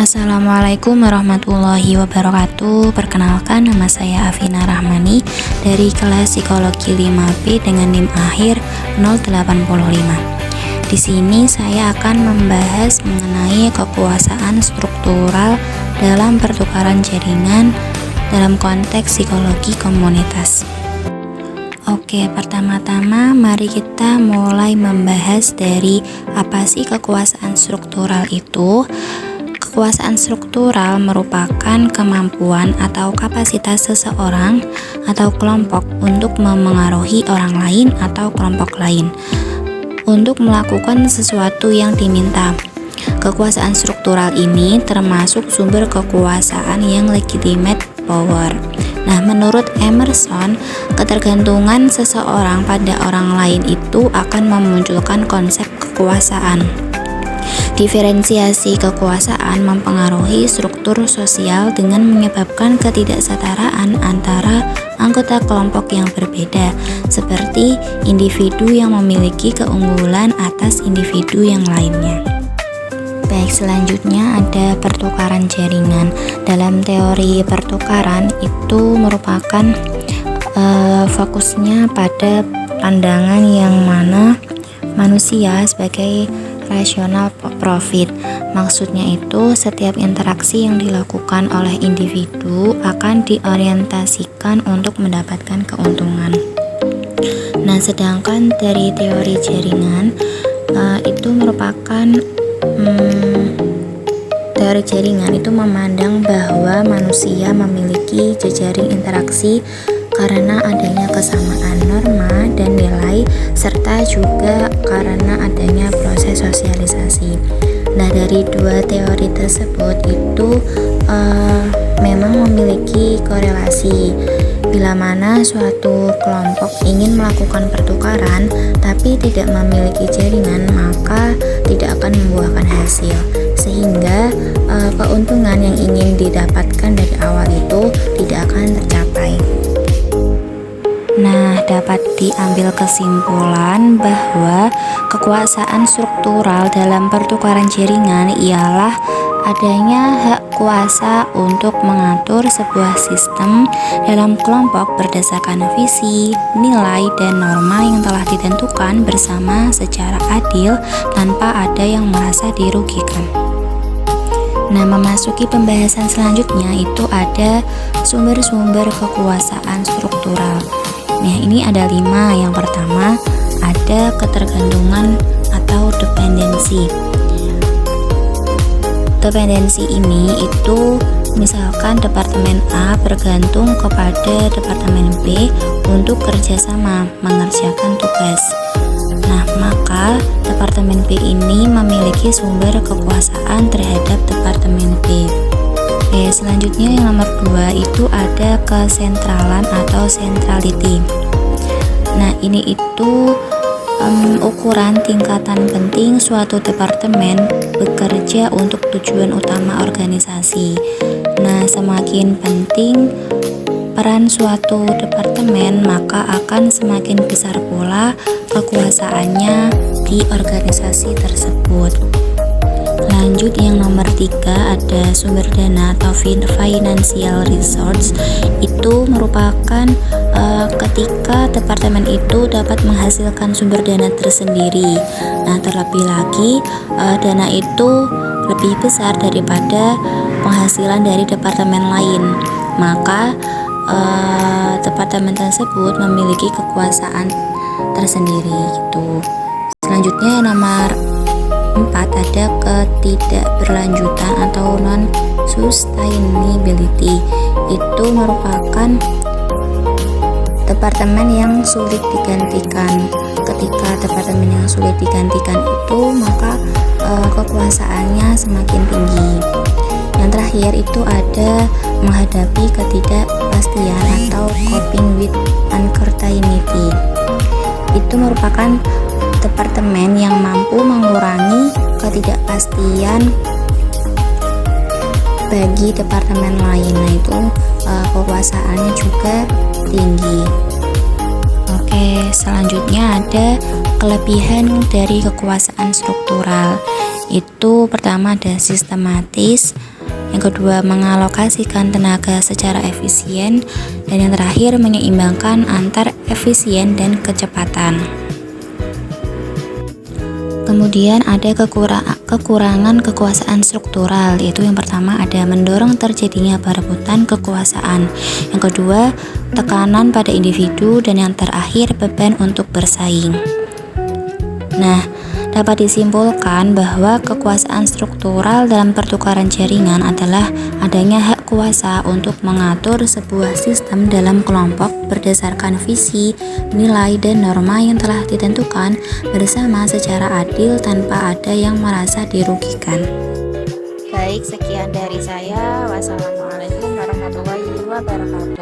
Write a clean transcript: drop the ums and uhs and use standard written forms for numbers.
Assalamualaikum warahmatullahi wabarakatuh. Perkenalkan, nama saya Afina Rahmani dari kelas Psikologi 5B dengan NIM akhir 085. Di sini saya akan membahas mengenai kekuasaan struktural dalam pertukaran jaringan dalam konteks psikologi komunitas. Oke, pertama-tama mari kita mulai membahas dari apa sih kekuasaan struktural itu. Kekuasaan struktural merupakan kemampuan atau kapasitas seseorang atau kelompok untuk memengaruhi orang lain atau kelompok lain untuk melakukan sesuatu yang diminta. Kekuasaan struktural ini termasuk sumber kekuasaan yang legitimate power. Nah, menurut Emerson, ketergantungan seseorang pada orang lain itu akan memunculkan konsep kekuasaan. Diferensiasi kekuasaan mempengaruhi struktur sosial dengan menyebabkan ketidaksetaraan antara anggota kelompok yang berbeda, seperti individu yang memiliki keunggulan atas individu yang lainnya. Baik, selanjutnya ada pertukaran jaringan. Dalam teori pertukaran itu merupakan fokusnya pada pandangan yang mana manusia sebagai rasional profit. Maksudnya itu setiap interaksi yang dilakukan oleh individu akan diorientasikan untuk mendapatkan keuntungan. Nah, sedangkan dari teori jaringan itu merupakan teori jaringan itu memandang bahwa manusia memiliki jejaring interaksi karena adanya kesamaan norma dan nilai, serta juga karena adanya proses sosialisasi. Nah, dari dua teori tersebut itu memang memiliki korelasi. Bila mana suatu kelompok ingin melakukan pertukaran tapi tidak memiliki jaringan, maka tidak akan membuahkan hasil, sehingga keuntungan yang ingin didapatkan dari awal itu tidak akan tercapai. Nah, dapat diambil kesimpulan bahwa kekuasaan struktural dalam pertukaran jaringan ialah adanya hak kuasa untuk mengatur sebuah sistem dalam kelompok berdasarkan visi, nilai, dan norma yang telah ditentukan bersama secara adil tanpa ada yang merasa dirugikan. Nah, memasuki pembahasan selanjutnya itu ada sumber-sumber kekuasaan struktural. Nah, ini ada 5. Yang pertama, ada ketergantungan atau dependensi. Dependensi ini itu misalkan Departemen A bergantung kepada Departemen B untuk kerjasama mengerjakan tugas. Nah, maka Departemen B ini memiliki sumber kekuasaan terhadap Departemen B. Oke, selanjutnya yang nomor 2 itu ada kesentralan atau centrality. Nah, ini itu ukuran tingkatan penting suatu departemen bekerja untuk tujuan utama organisasi. Nah, semakin penting peran suatu departemen, maka akan semakin besar pula kekuasaannya di organisasi tersebut. Lanjut, yang nomor 3 ada sumber dana atau financial resource. Itu merupakan ketika departemen itu dapat menghasilkan sumber dana tersendiri. Nah, terlebih lagi dana itu lebih besar daripada penghasilan dari departemen lain, maka departemen tersebut memiliki kekuasaan tersendiri gitu. Selanjutnya yang nomor 4 ada ketidakberlanjutan atau non-sustainability. Itu merupakan departemen yang sulit digantikan. Ketika departemen yang sulit digantikan itu, maka kekuasaannya semakin tinggi. Yang terakhir itu ada menghadapi ketidakpastian atau coping with uncertainty. Itu merupakan departemen yang mampu mengurangi ketidakpastian bagi departemen lain. Nah, itu kekuasaannya juga tinggi. Oke, selanjutnya ada kelebihan dari kekuasaan struktural. Itu pertama ada sistematis, yang kedua mengalokasikan tenaga secara efisien, dan yang terakhir menyeimbangkan antar efisien dan kecepatan. Kemudian ada kekurangan kekuasaan struktural, yaitu yang pertama ada mendorong terjadinya perebutan kekuasaan, yang kedua tekanan pada individu, dan yang terakhir beban untuk bersaing. Nah, dapat disimpulkan bahwa kekuasaan struktural dalam pertukaran jaringan adalah adanya hak kuasa untuk mengatur sebuah sistem dalam kelompok berdasarkan visi, nilai, dan norma yang telah ditentukan bersama secara adil tanpa ada yang merasa dirugikan. Baik, sekian dari saya. Wassalamualaikum warahmatullahi wabarakatuh.